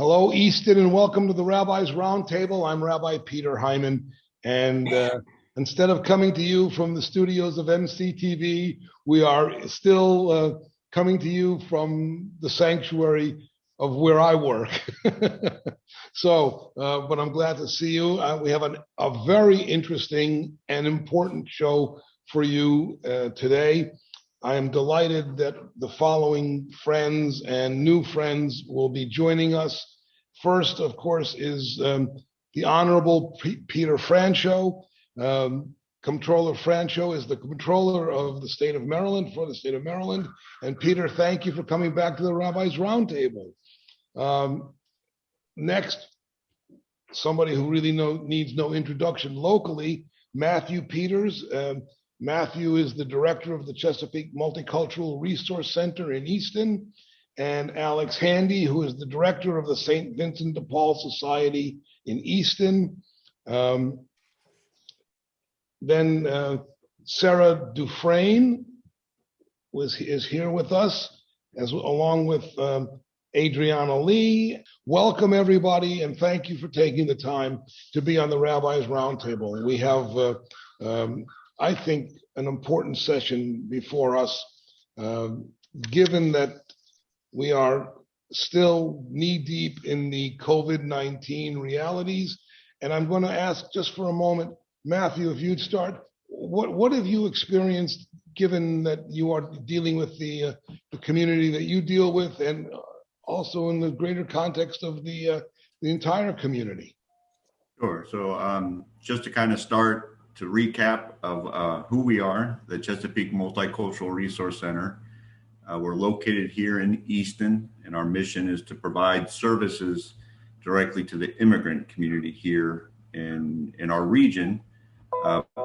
Hello, Easton, and welcome to the Rabbi's Roundtable. I'm Rabbi Peter Hyman, and instead of coming to you from the studios of MCTV, we are still coming to you from the sanctuary of where I work. But I'm glad to see you. We have a very interesting and important show for you today. I am delighted that the following friends and new friends will be joining us. First, of course, is the Honorable Peter Francho. Comptroller Francho is the Comptroller of the state of Maryland, for the state of Maryland. And Peter, thank you for coming back to the Rabbi's Roundtable. Next, somebody who really needs no introduction locally, Matthew Peters. Matthew is the director of the Chesapeake Multicultural Resource Center in Easton, and Alex Handy, who is the director of the St. Vincent de Paul Society in Easton. Then Sarah Dufresne is here with us, along with Adriana Lee. Welcome, everybody, and thank you for taking the time to be on the Rabbi's Roundtable. We have I think, an important session before us, given that we are still knee-deep in the COVID-19 realities. And I'm going to ask just for a moment, Matthew, if you'd start, what have you experienced, given that you are dealing with the community that you deal with, and also in the greater context of the entire community? Sure. So just to kind of start, to recap of who we are, the Chesapeake Multicultural Resource Center. We're located here in Easton, and our mission is to provide services directly to the immigrant community here in our region,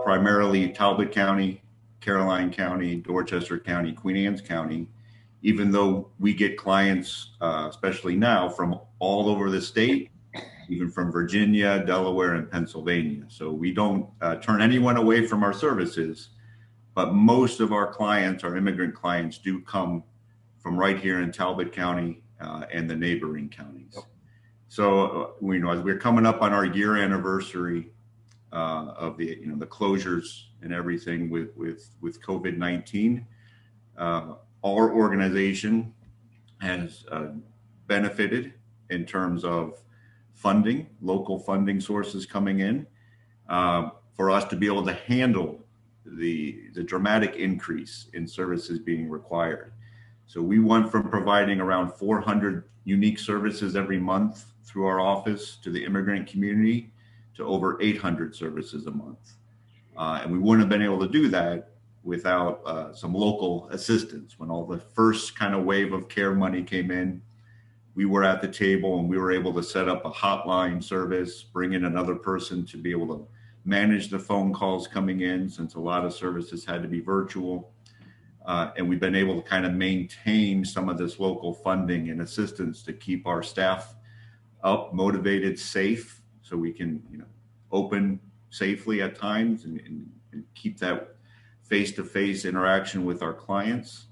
primarily Talbot County, Caroline County, Dorchester County, Queen Anne's County, even though we get clients, especially now, from all over the state, even from Virginia, Delaware, and Pennsylvania. So we don't turn anyone away from our services, but most of our clients, our immigrant clients, do come from right here in Talbot County and the neighboring counties. So as we're coming up on our year anniversary of the closures and everything with COVID-19, our organization has benefited in terms of funding, local funding sources coming in for us to be able to handle the dramatic increase in services being required. So we went from providing around 400 unique services every month through our office to the immigrant community to over 800 services a month. And we wouldn't have been able to do that without some local assistance. When all the first kind of wave of care money came in, we were at the table and we were able to set up a hotline service, bring in another person to be able to manage the phone calls coming in, since a lot of services had to be virtual. And we've been able to kind of maintain some of this local funding and assistance to keep our staff up, motivated, safe, so we can open safely at times and keep that face-to-face interaction with our clients.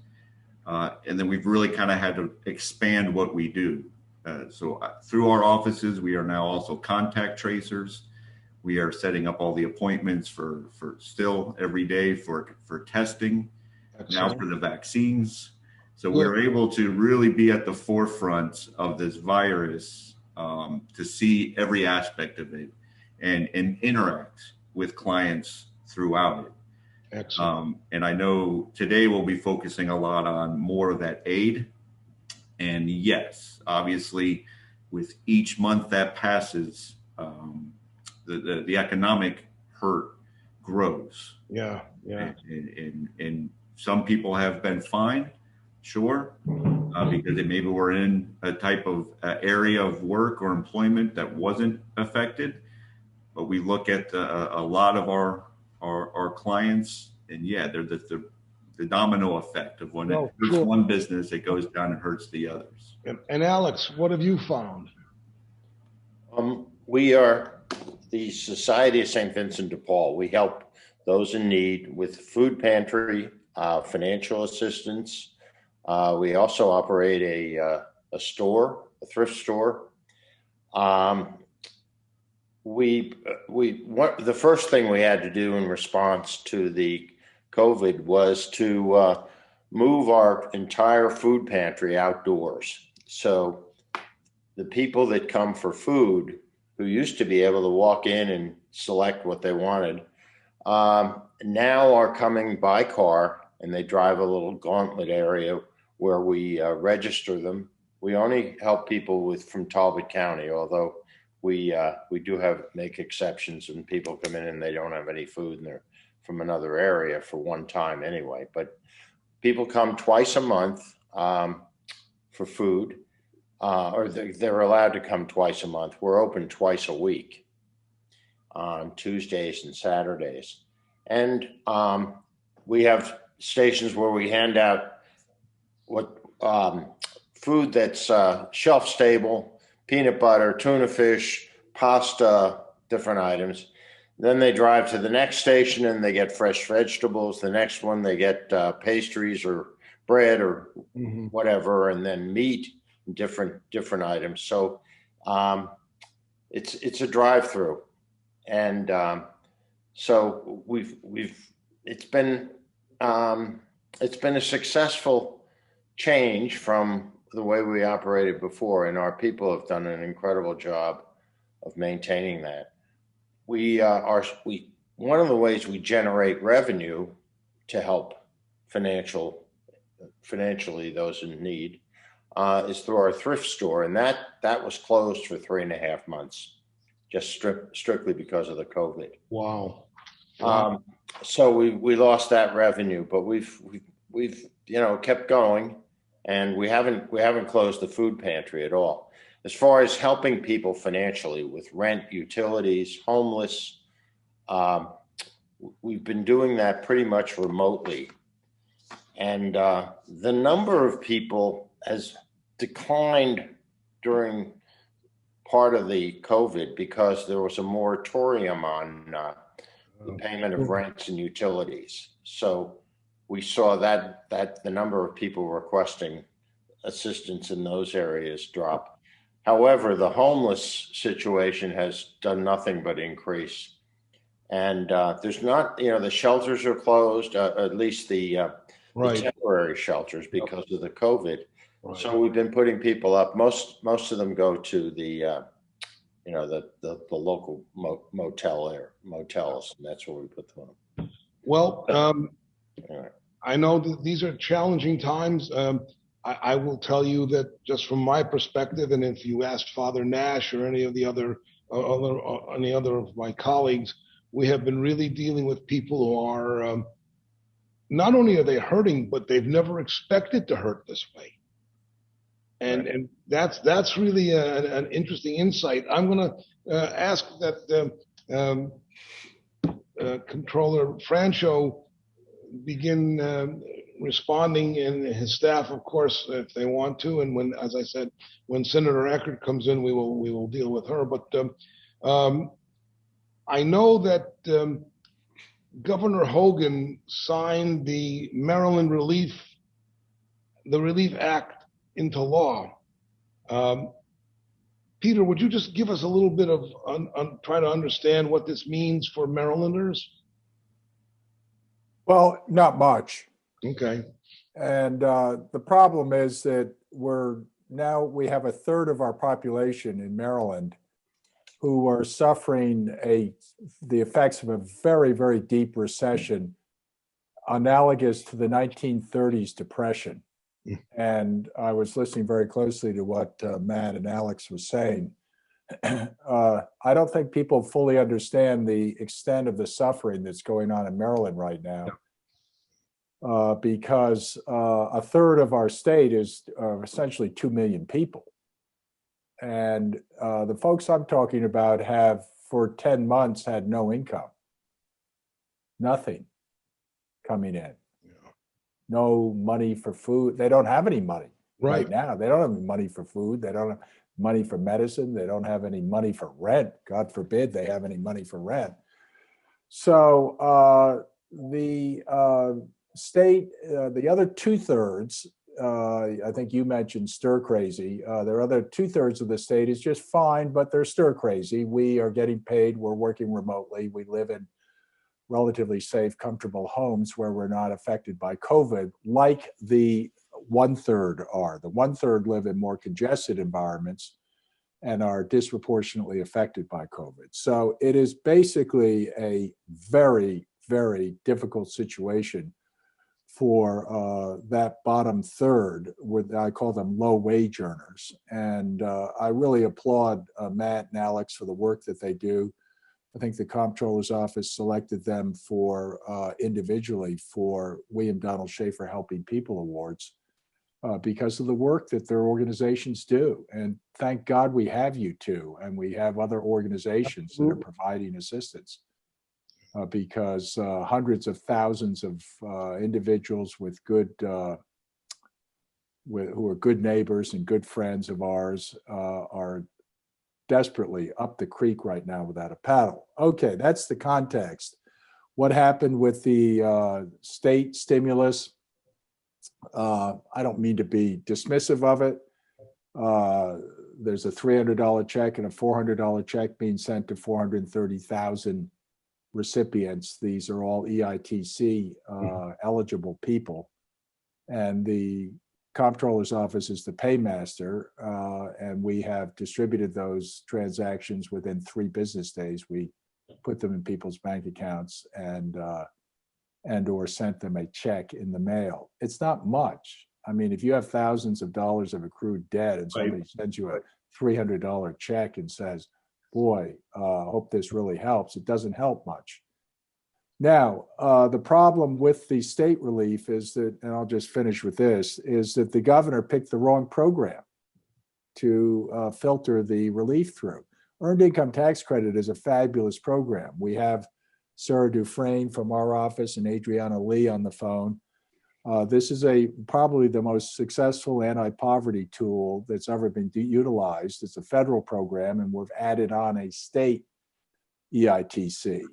And then we've really kind of had to expand what we do. So through our offices, we are now also contact tracers. We are setting up all the appointments for still every day for testing. Excellent. Now for the vaccines. So we're able to really be at the forefront of this virus, to see every aspect of it and interact with clients throughout it. Excellent. And I know today we'll be focusing a lot on more of that aid. And yes, obviously, with each month that passes, the economic hurt grows. Yeah. And some people have been fine, sure, because they maybe were in a type of area of work or employment that wasn't affected. But we look at a lot of our clients, and they're the domino effect of when it hurts one business, it goes down and hurts the others. And Alex, what have you found? We are the Society of St. Vincent de Paul. We help those in need with food pantry, financial assistance. We also operate a store, a thrift store, The first thing we had to do in response to the COVID was to move our entire food pantry outdoors. So the people that come for food, who used to be able to walk in and select what they wanted, now are coming by car, and they drive a little gauntlet area where we register them. We only help people from Talbot County, although we do make exceptions when people come in and they don't have any food and they're from another area for one time anyway. But people come twice a month for food, or they're allowed to come twice a month. We're open twice a week on Tuesdays and Saturdays. And we have stations where we hand out food that's shelf stable, peanut butter, tuna fish, pasta, different items. Then they drive to the next station and they get fresh vegetables. The next one, they get pastries or bread or whatever, and then meat, and different items. So it's a drive-through, and so it's been a successful change from the way we operated before, and our people have done an incredible job of maintaining that. One of the ways we generate revenue to help financially those in need is through our thrift store, and that was closed for 3.5 months, just strictly because of the COVID. Wow. So we lost that revenue, but we've kept going, and we haven't closed the food pantry at all. As far as helping people financially with rent, utilities, homeless, we've been doing that pretty much remotely. And the number of people has declined during part of the COVID because there was a moratorium on the payment of rents and utilities. So we saw that the number of people requesting assistance in those areas drop. However, the homeless situation has done nothing but increase. And there's not, the shelters are closed, at least the temporary shelters because of the COVID. Right. So we've been putting people up. Most of them go to the local motels, and that's where we put them up. Well, I know that these are challenging times. I will tell you that just from my perspective, and if you asked Father Nash or any of the other of my colleagues, we have been really dealing with people who are not only are they hurting, but they've never expected to hurt this way. And that's really an interesting insight. I'm going to ask that Comptroller Francho begin responding, and his staff, of course, if they want to. And when, as I said, when Senator Eckert comes in, we will deal with her. But I know that Governor Hogan signed the Maryland Relief Act into law. Peter, would you just give us a little bit of try to understand what this means for Marylanders? Well, not much. Okay. And the problem is that we have a third of our population in Maryland who are suffering the effects of a very, very deep recession analogous to the 1930s depression. And I was listening very closely to what Matt and Alex was saying. I don't think people fully understand the extent of the suffering that's going on in Maryland right now, because a third of our state is essentially 2 million people. And the folks I'm talking about have, for 10 months, had no income, nothing coming in. No money for food. They don't have any money right now. They don't have any money for food. They don't have money for medicine. They don't have any money for rent. God forbid they have any money for rent. So the state, the other 2/3 I think you mentioned stir crazy. There are other 2/3 of the state is just fine, but they're stir crazy. We are getting paid. We're working remotely. We live in relatively safe, comfortable homes where we're not affected by COVID, like the 1/3 are. The 1/3 live in more congested environments and are disproportionately affected by COVID. So it is basically a very, very difficult situation for that bottom third, with I call them low wage earners. And I really applaud Matt and Alex for the work that they do. I think the Comptroller's office selected them for individually for William Donald Schaefer Helping People Awards because of the work that their organizations do. And thank God we have you two, and we have other organizations that are providing assistance. Because hundreds of thousands of individuals with good, who are good neighbors and good friends of ours are desperately up the creek right now without a paddle. Okay, that's the context. What happened with the state stimulus? I don't mean to be dismissive of it. There's a $300 check and a $400 check being sent to 430,000 recipients. These are all EITC eligible people, and the Comptroller's office is the paymaster, and we have distributed those transactions within 3 business days. We put them in people's bank accounts and or sent them a check in the mail. It's not much. I mean, if you have thousands of dollars of accrued debt and somebody sends you a $300 check and says, boy, hope this really helps, it doesn't help much. Now, the problem with the state relief is that, and I'll just finish with this, is that the governor picked the wrong program to filter the relief through. Earned income tax credit is a fabulous program. We have Sarah Dufresne from our office and Adriana Lee on the phone. This is probably the most successful anti-poverty tool that's ever been utilized. It's a federal program, and we've added on a state EITC.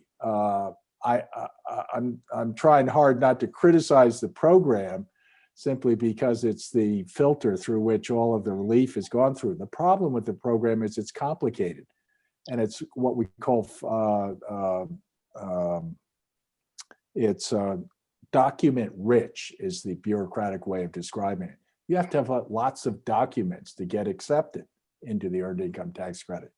I'm trying hard not to criticize the program simply because it's the filter through which all of the relief has gone through. The problem with the program is it's complicated, and it's what we call document rich is the bureaucratic way of describing it. You have to have lots of documents to get accepted into the earned income tax credit.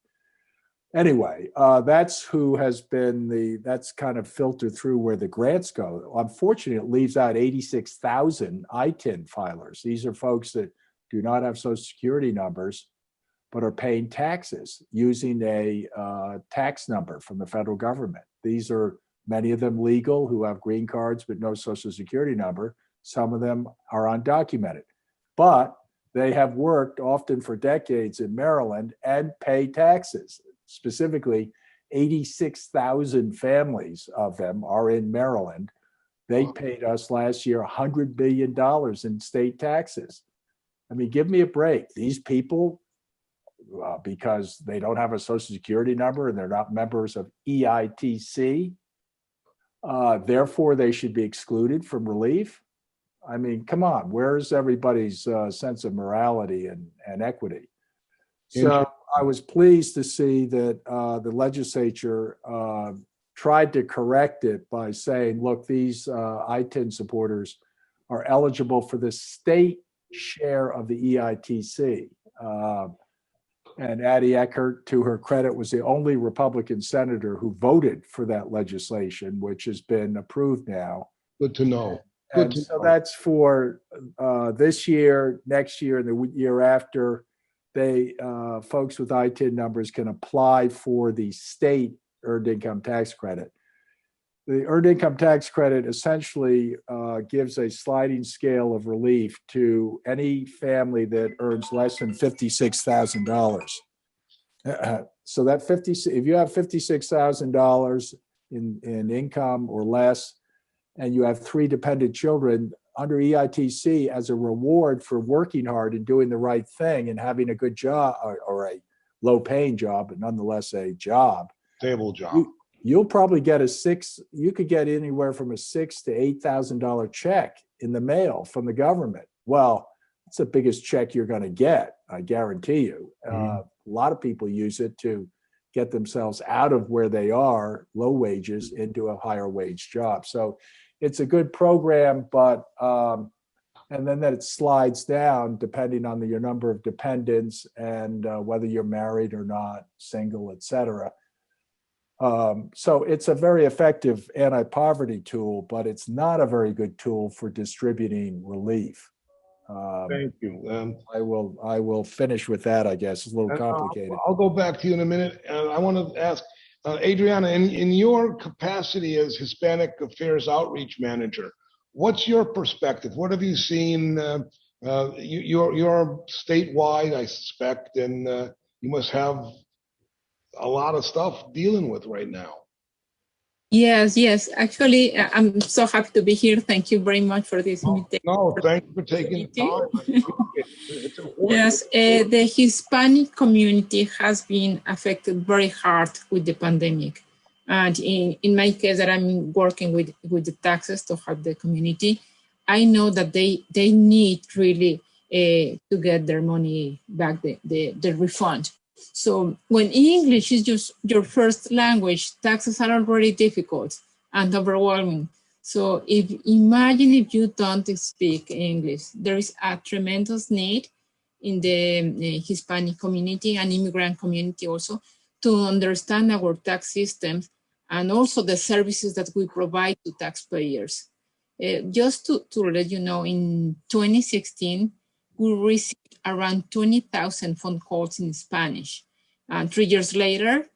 Anyway, that's who has been that's kind of filtered through where the grants go. Unfortunately, it leaves out 86,000 ITIN filers. These are folks that do not have Social Security numbers, but are paying taxes using a tax number from the federal government. These are many of them legal, who have green cards but no Social Security number. Some of them are undocumented, but they have worked often for decades in Maryland and pay taxes. Specifically, 86,000 families of them are in Maryland. They paid us last year $100 billion in state taxes. I mean, give me a break. These people, because they don't have a Social Security number and they're not members of EITC, therefore they should be excluded from relief. I mean, come on, where's everybody's sense of morality and equity? So I was pleased to see that the legislature tried to correct it by saying, look, these ITIN supporters are eligible for the state share of the EITC. And Addie Eckert, to her credit, was the only Republican senator who voted for that legislation, which has been approved now. Good to know. And so that's for this year, next year, and the year after. Folks with ITIN numbers can apply for the state earned income tax credit. The earned income tax credit essentially gives a sliding scale of relief to any family that earns less than $56,000. So that if you have $56,000 in income or less, and you have 3 dependent children, under EITC, as a reward for working hard and doing the right thing and having a good job, or a low-paying job, but nonetheless a job, stable job, you'll probably get you could get anywhere from a $6,000 to $8,000 check in the mail from the government. Well, it's the biggest check you're going to get. I guarantee you. A lot of people use it to get themselves out of where they are, low wages, into a higher wage job. So it's a good program, but and then it slides down depending on your number of dependents and whether you're married or not, single, et cetera. So it's a very effective anti-poverty tool, but it's not a very good tool for distributing relief. Thank you. I will finish with that, I guess. It's a little complicated. I'll go back to you in a minute. I want to ask, Adriana, in your capacity as Hispanic Affairs Outreach Manager, what's your perspective? What have you seen? You're statewide, I suspect, and you must have a lot of stuff dealing with right now. Yes. Actually, I'm so happy to be here. Thank you very much for this invitation. No, thank you for taking the time. It's important. Yes, the Hispanic community has been affected very hard with the pandemic. And in my case, that I'm working with the taxes to help the community, I know that they need really to get their money back, the refund. So when English is just your first language, taxes are already difficult and overwhelming. So imagine if you don't speak English, there is a tremendous need in the Hispanic community and immigrant community also to understand our tax systems and also the services that we provide to taxpayers. Just to let you know, in 2016, we received around 20,000 phone calls in Spanish. And 3 years later,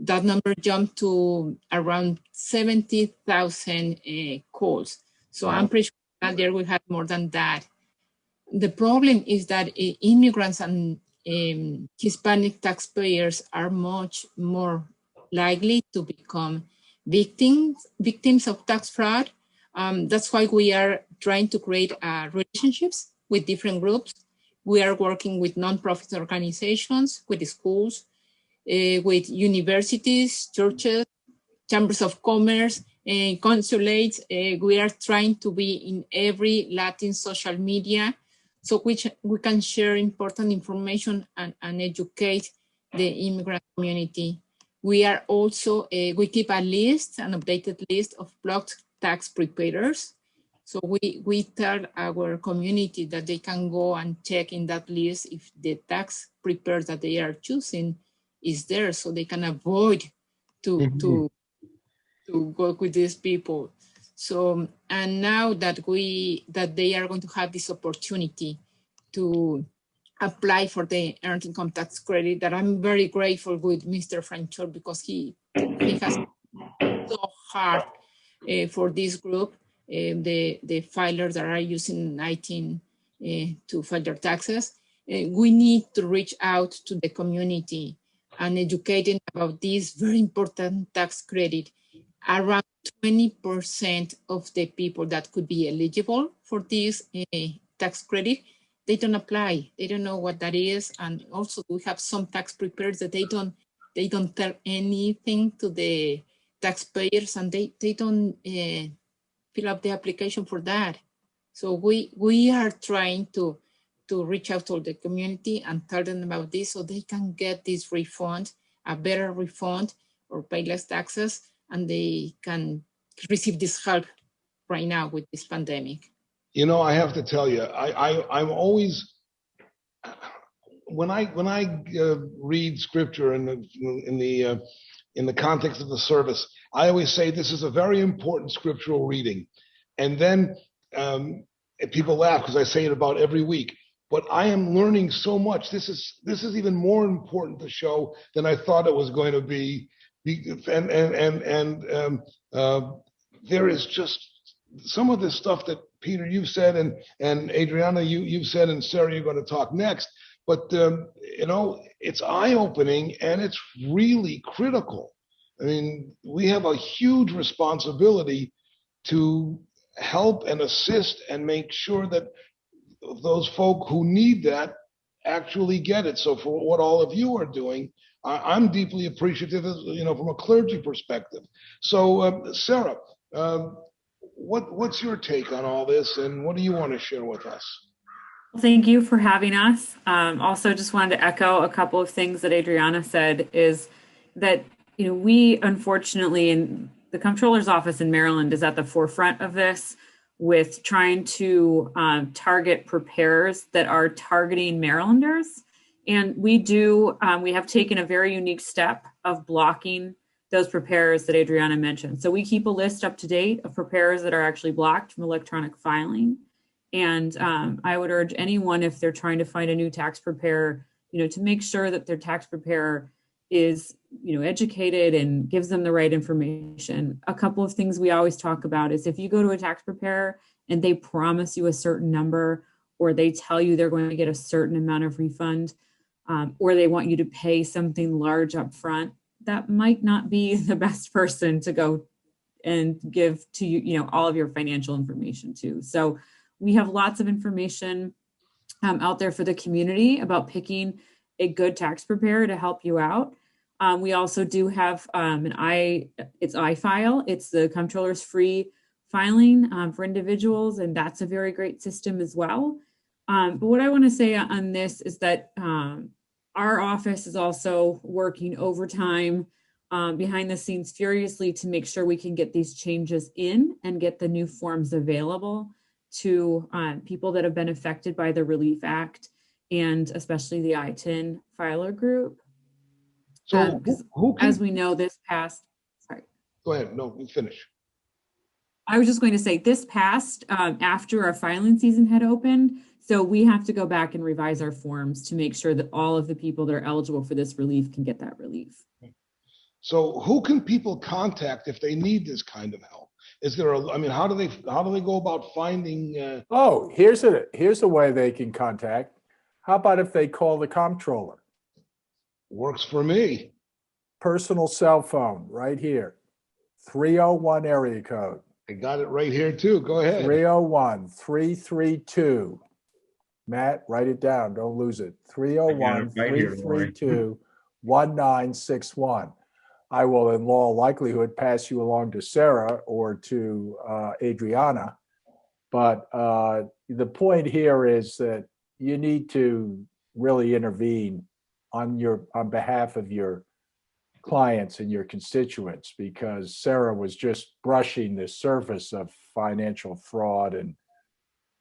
that number jumped to around 70,000 calls. So wow. I'm pretty sure that there we have more than that. The problem is that immigrants and Hispanic taxpayers are much more likely to become victims of tax fraud. That's why we are trying to create relationships with different groups. We are working with nonprofit organizations, with schools, with universities, churches, chambers of commerce, and consulates. We are trying to be in every Latin social media so we can share important information and educate the immigrant community. We are also, we keep a list, an updated list of blocked tax preparers. So we tell our community that they can go and check in that list if the tax preparer that they are choosing is there, so they can avoid to work with these people. So, and now that they are going to have this opportunity to apply for the earned income tax credit, that I'm very grateful with Mr. Franchor, because he has so hard for this group, the filers that are using 19 to file their taxes. We need to reach out to the community and educate them about this very important tax credit. Around 20% of the people that could be eligible for this tax credit, they don't apply. They don't know what that is. And also we have some tax preparers that they don't tell anything to the taxpayers, and they don't fill up the application for that. So we are trying to reach out to the community and tell them about this so they can get this refund, a better refund, or pay less taxes, and they can receive this help right now with this pandemic. You know, I have to tell you, I'm always, when I read scripture in the context of the service, I always say this is a very important scriptural reading. And then people laugh because I say it about every week. But I am learning so much. This is even more important to show than I thought it was going to be. And there is just some of this stuff that Peter, you've said, and Adriana, you've said, and Sarah, you're going to talk next. But you know, it's eye-opening and it's really critical. I mean, we have a huge responsibility to help and assist and make sure that those folk who need that actually get it. So for what all of you are doing, I'm deeply appreciative, you know, from a clergy perspective. So Sarah, what's your take on all this, and what do you want to share with us? Thank you for having us. Also, just wanted to echo a couple of things that Adriana said is that, we unfortunately in the Comptroller's office in Maryland is at the forefront of this with trying to target preparers that are targeting Marylanders. And we have taken a very unique step of blocking those preparers that Adriana mentioned. So we keep a list up to date of preparers that are actually blocked from electronic filing. And I would urge anyone, if they're trying to find a new tax preparer, to make sure that their tax preparer is, educated and gives them the right information. A couple of things we always talk about is if you go to a tax preparer and they promise you a certain number, or they tell you they're going to get a certain amount of refund, or they want you to pay something large up front, that might not be the best person to go and give to you, all of your financial information to. So we have lots of information out there for the community about picking a good tax preparer to help you out. We also do have it's iFile. It's the Comptroller's free filing for individuals, and that's a very great system as well. But what I want to say on this is that our office is also working overtime behind the scenes furiously to make sure we can get these changes in and get the new forms available to people that have been affected by the Relief Act, and especially the ITIN filer group. So who can, as we know, this passed, sorry. Go ahead, no, you finish. I was just going to say this passed after our filing season had opened. So we have to go back and revise our forms to make sure that all of the people that are eligible for this relief can get that relief. So who can people contact if they need this kind of help? Is there how do they go about finding? Here's a way they can contact. How about if they call the Comptroller? Works for me. Personal cell phone right here. 301 area code. I got it right here too. Go ahead. 301-332. Matt, write it down. Don't lose it. 301-332-1961. I will, in all likelihood, pass you along to Sarah or to Adriana. But the point here is that you need to really intervene on behalf of your clients and your constituents, because Sarah was just brushing the surface of financial fraud and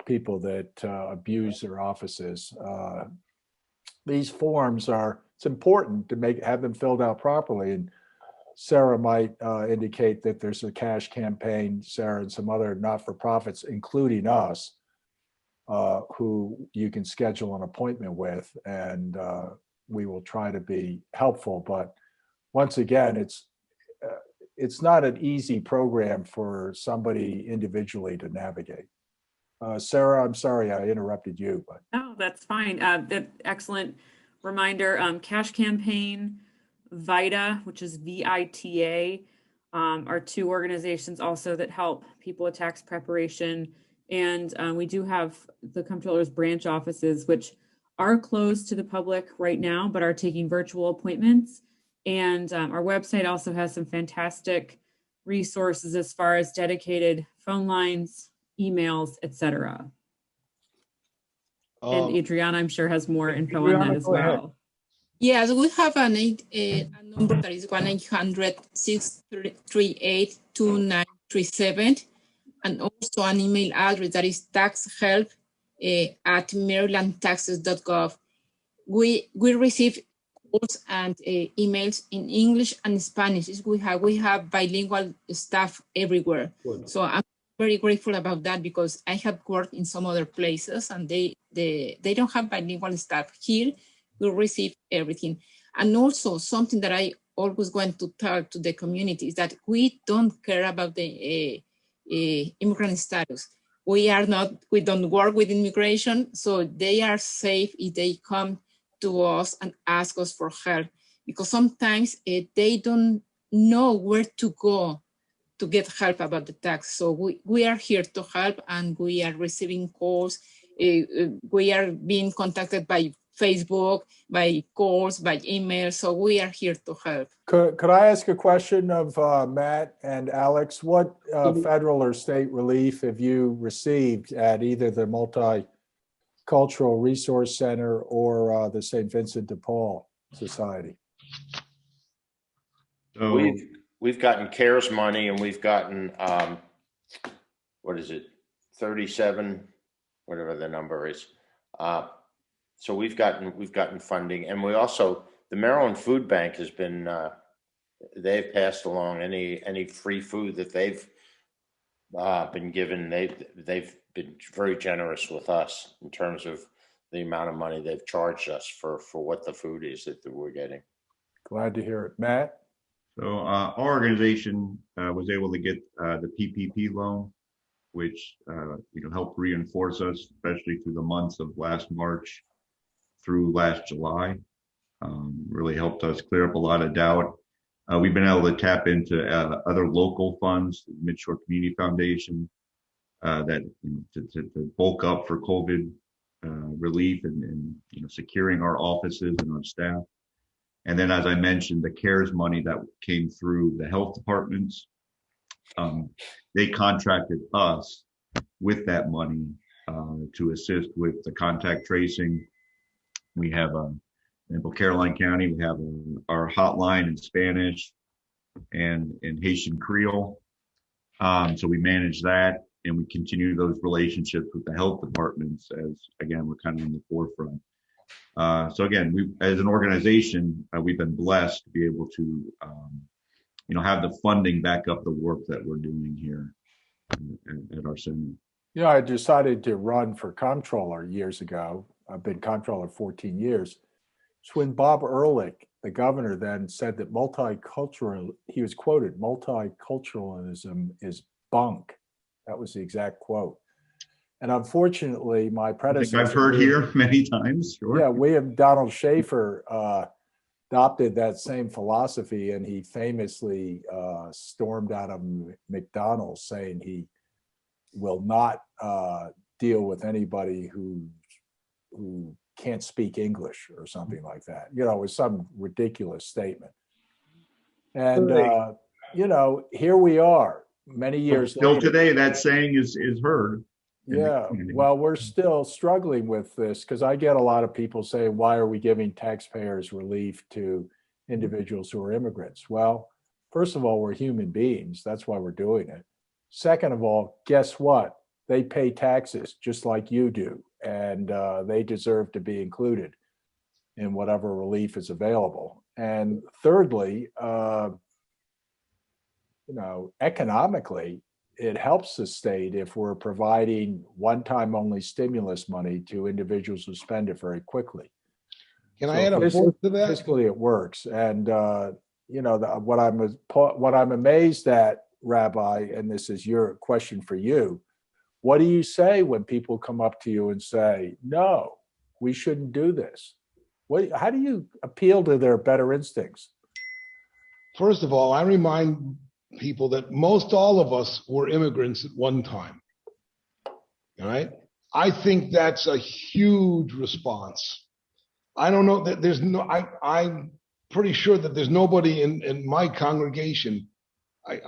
people that abuse their offices. These forms it's important to have them filled out properly. And Sarah might indicate that there's a cash campaign, Sarah, and some other not-for-profits, including us, who you can schedule an appointment with, and we will try to be helpful. But once again, it's not an easy program for somebody individually to navigate. Sarah, I'm sorry I interrupted you, but no, that's fine. Excellent reminder. Cash campaign, VITA, which is VITA, are two organizations also that help people with tax preparation. And we do have the Comptroller's branch offices, which are closed to the public right now, but are taking virtual appointments. And our website also has some fantastic resources as far as dedicated phone lines, emails, etc. And Adriana, I'm sure, has more info on that as well. Yes, we have a number that is 1-800-638-2937, and also an email address that is taxhelp@marylandtaxes.gov. We receive calls and emails in English and Spanish. We have bilingual staff everywhere. Good. So I'm very grateful about that, because I have worked in some other places and they don't have bilingual staff. Here we receive everything. And also something that I always want to tell to the community is that we don't care about the immigrant status. We don't work with immigration, so they are safe if they come to us and ask us for help, because sometimes they don't know where to go to get help about the tax. So we are here to help, and we are receiving calls. We are being contacted by Facebook, by calls, by email. So we are here to help. Could I ask a question of Matt and Alex? What federal or state relief have you received at either the Multicultural Resource Center or the St. Vincent de Paul Society? So We've gotten CARES money, and we've gotten what is it, 37, whatever the number is. So we've gotten funding, and we also, the Maryland Food Bank has been they've passed along any free food that they've been given. They've been very generous with us in terms of the amount of money they've charged us for what the food is that we're getting. Glad to hear it. Matt? So our organization was able to get the PPP loan, which helped reinforce us, especially through the months of last March through last July. Really helped us clear up a lot of doubt. We've been able to tap into other local funds, Midshore Community Foundation, that to bulk up for COVID relief and securing our offices and our staff. And then, as I mentioned, the CARES money that came through the health departments, they contracted us with that money to assist with the contact tracing. We have in Caroline County, we have our hotline in Spanish and in Haitian Creole. So we manage that, and we continue those relationships with the health departments as, again, we're kind of in the forefront. So again, we, as an organization, we've been blessed to be able to, have the funding back up the work that we're doing here at our center. I decided to run for comptroller years ago. I've been comptroller 14 years. It's when Bob Ehrlich, the governor, then said that he was quoted, multiculturalism is bunk. That was the exact quote. And unfortunately, my predecessor— I've heard here many times. Sure. Yeah, William Donald Schaefer adopted that same philosophy, and he famously stormed out of McDonald's saying he will not deal with anybody who can't speak English or something like that. It was some ridiculous statement. And here we are, many years still later. Today, that saying is heard. Yeah, well, we're still struggling with this because I get a lot of people saying, why are we giving taxpayers relief to individuals who are immigrants? Well, first of all, we're human beings. That's why we're doing it. Second of all, guess what? They pay taxes just like you do, and they deserve to be included in whatever relief is available. And thirdly, economically, it helps the state if we're providing one-time only stimulus money to individuals who spend it very quickly. Can I add a point to that? Fiscally, it works. And what I'm amazed at, Rabbi, and this is your question for you, what do you say when people come up to you and say, no, we shouldn't do this? How do you appeal to their better instincts? First of all, I remind people that most all of us were immigrants at one time. All right. I think that's a huge response. I don't know that I'm pretty sure that there's nobody in my congregation. I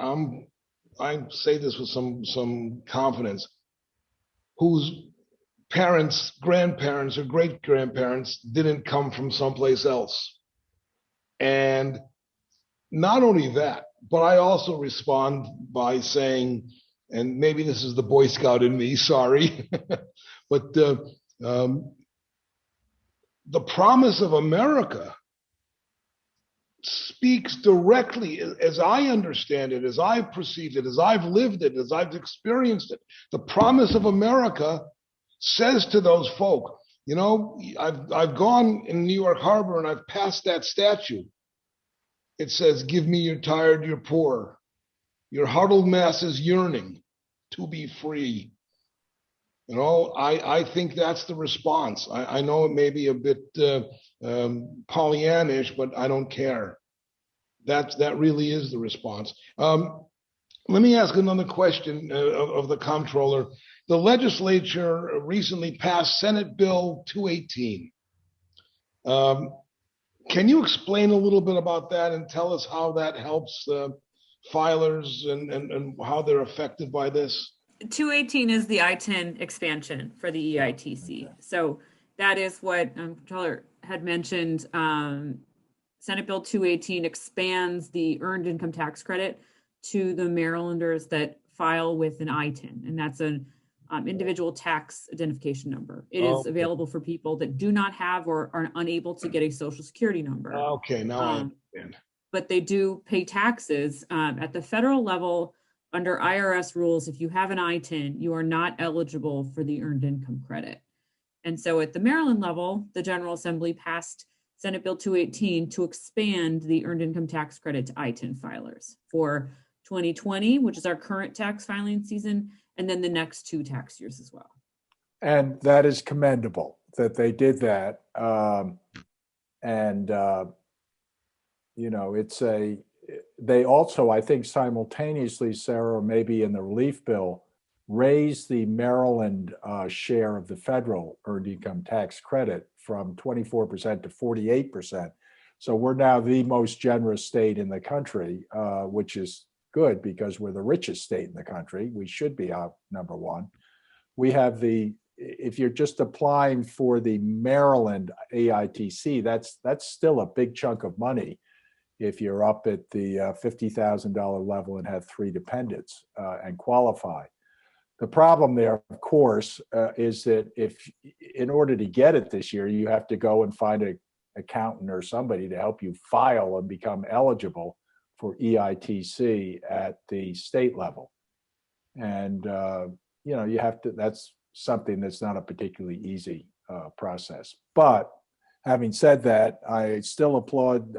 say this with some confidence, whose parents, grandparents, or great grandparents didn't come from someplace else. And not only that, but I also respond by saying, and maybe this is the Boy Scout in me, sorry, but the promise of America speaks directly, as I understand it, as I've perceived it, as I've lived it, as I've experienced it. The promise of America says to those folk, I've gone in New York Harbor and I've passed that statue. It says, give me your tired, your poor, your huddled masses yearning to be free. I think that's the response. I know it may be a bit Pollyannish, but I don't care. That really is the response. Let me ask another question of the comptroller. The legislature recently passed Senate Bill 218. Can you explain a little bit about that and tell us how that helps filers and how they're affected by this? 218 is the I-10 expansion for the EITC. Okay. So that is what Comptroller had mentioned. Senate Bill 218 expands the earned income tax credit to the Marylanders that file with an I-10, and that's an individual tax identification number. It is available for people that do not have or are unable to get a social security number. Okay, now I understand. But they do pay taxes at the federal level. Under IRS rules, if you have an I-10, you are not eligible for the earned income credit. And so at the Maryland level, the General Assembly passed Senate Bill 218 to expand the earned income tax credit to I-10 filers for 2020, which is our current tax filing season, and then the next 2 tax years as well. And that is commendable that they did that. They also, I think simultaneously, Sarah, maybe in the relief bill, raised the Maryland share of the federal earned income tax credit from 24% to 48%. So we're now the most generous state in the country, which is good because we're the richest state in the country. We should be number one. We have if you're just applying for the Maryland AITC, that's still a big chunk of money if you're up at the $50,000 level and have 3 dependents and qualify. The problem there, of course, is that in order to get it this year, you have to go and find an accountant or somebody to help you file and become eligible for EITC at the state level. And, you have to, that's something that's not a particularly easy process. But having said that, I still applaud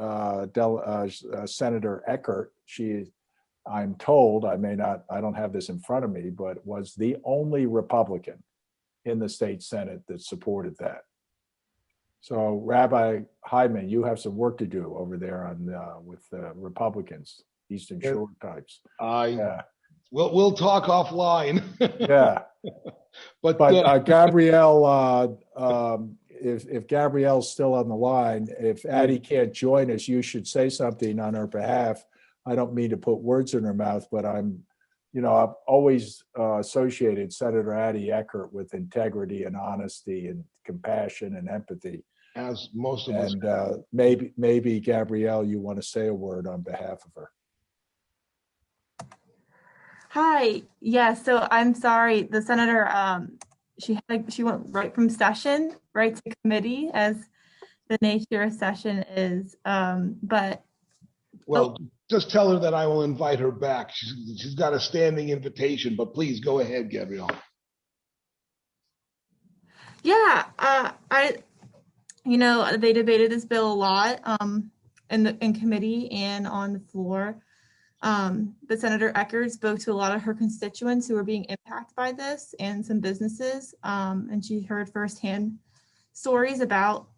Senator Eckert. I'm told, I don't have this in front of me, but was the only Republican in the state Senate that supported that. So Rabbi Hyman, you have some work to do over there with Republicans, Eastern Shore types. We'll talk offline. Yeah. But Gabrielle, if Gabrielle's still on the line, if Addie can't join us, you should say something on her behalf. I don't mean to put words in her mouth, but I've always associated Senator Addie Eckert with integrity and honesty and compassion and empathy. As most of us. And maybe Gabrielle, you want to say a word on behalf of her. Hi. Yeah. So I'm sorry. The senator, she went right from session right to committee, as the nature of session is. Just tell her that I will invite her back. She's got a standing invitation, but please go ahead, Gabrielle. Yeah. They debated this bill a lot in committee and on the floor. But Senator Eckert spoke to a lot of her constituents who are being impacted by this and some businesses. And she heard firsthand stories about,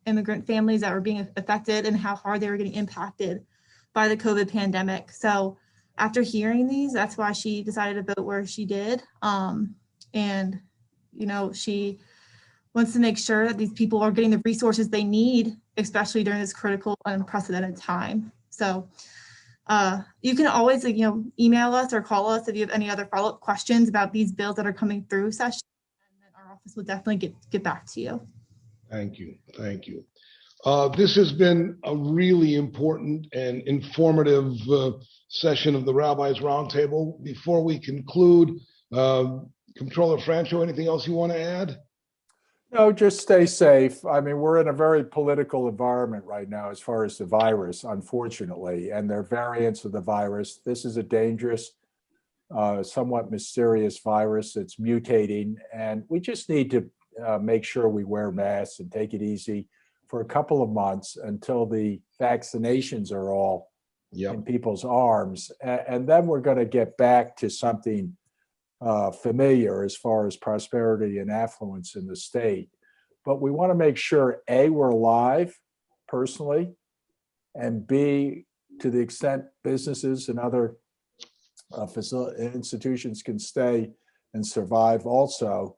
immigrant families that were being affected and how hard they were getting impacted by the COVID pandemic. So after hearing these, that's why she decided to vote where she did. She wants to make sure that these people are getting the resources they need, especially during this critical and unprecedented time. So you can always, email us or call us if you have any other follow-up questions about these bills that are coming through session, and then our office will definitely get back to you. Thank you. This has been a really important and informative session of the Rabbis Roundtable. Before we conclude, Comptroller Francho, anything else you want to add? No, just stay safe. I mean, we're in a very political environment right now as far as the virus, unfortunately, and there are variants of the virus. This is a dangerous, somewhat mysterious virus that's mutating, and we just need to make sure we wear masks and take it easy for a couple of months until the vaccinations are all in people's arms. And then we're going to get back to something familiar as far as prosperity and affluence in the state. But we want to make sure, A, we're alive personally, and B, to the extent businesses and other institutions can stay and survive also.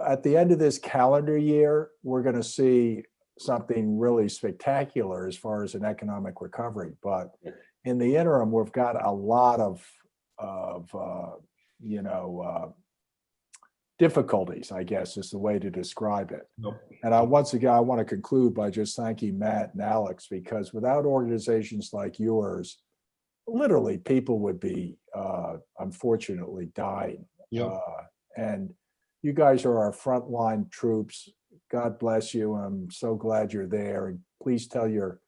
At the end of this calendar year, we're going to see something really spectacular as far as an economic recovery. But in the interim, we've got a lot of difficulties, I guess is the way to describe it. Nope. And once again, I want to conclude by just thanking Matt and Alex, because without organizations like yours, literally people would be unfortunately dying. Yep. And you guys are our frontline troops. God bless you. I'm so glad you're there. And please tell your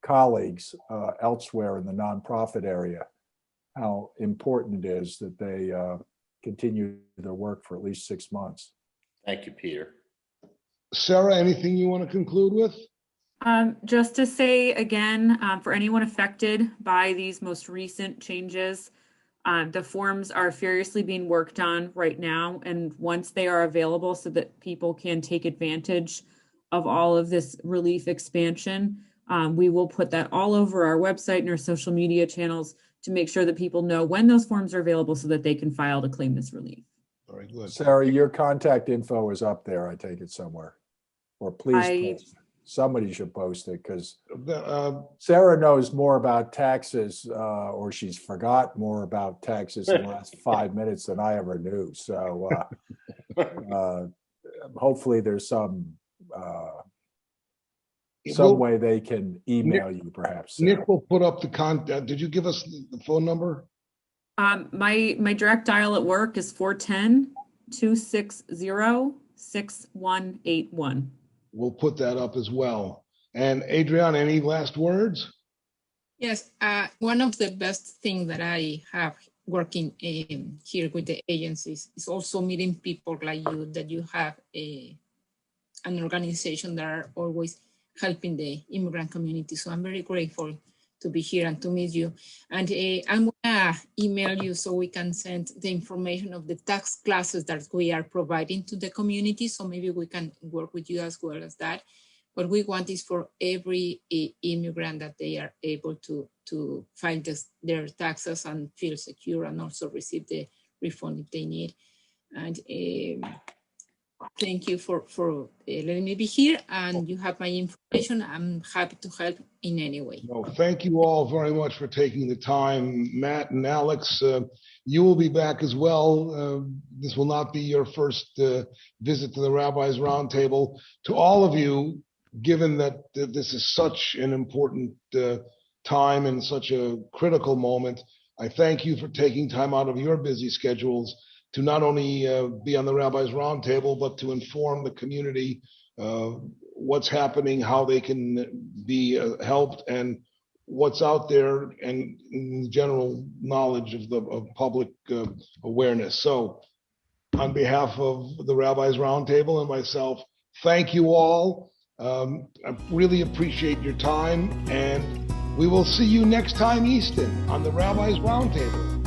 colleagues elsewhere in the nonprofit area how important it is that they continue their work for at least 6 months. Thank you, Peter. Sarah, anything you want to conclude with? Just to say again, for anyone affected by these most recent changes, the forms are furiously being worked on right now. And once they are available so that people can take advantage of all of this relief expansion, we will put that all over our website and our social media channels to make sure that people know when those forms are available so that they can file to claim this relief. Very good. Sarah, your contact info is up there, I take it somewhere. Or please post it. Somebody should post it, because Sarah knows more about taxes, or she's forgot more about taxes in the last 5 minutes than I ever knew. So hopefully there's some way they can email you, perhaps. Sarah. Nick will put up the contact. Did you give us the phone number? My direct dial at work is 410-260-6181. We'll put that up as well. And Adriana, any last words? Yes, one of the best things that I have working here with the agencies is also meeting people like you, that you have an organization that are always helping the immigrant community. So I'm very grateful to be here and to meet you. And I'm gonna email you so we can send the information of the tax classes that we are providing to the community. So maybe we can work with you as well as that. What we want is for every immigrant that they are able to file their taxes and feel secure, and also receive the refund if they need. And thank you for letting me be here, and you have my information. I'm happy to help in any way. No, thank you all very much for taking the time. Matt and Alex, you will be back as well. This will not be your first visit to the Rabbi's Roundtable. To all of you, given that this is such an important time and such a critical moment, I thank you for taking time out of your busy schedules to not only be on the Rabbi's Roundtable, but to inform the community what's happening, how they can be helped, and what's out there, and in general knowledge of public awareness. So on behalf of the Rabbi's Roundtable and myself, thank you all. I really appreciate your time, and we will see you next time, Easton, on the Rabbi's Roundtable.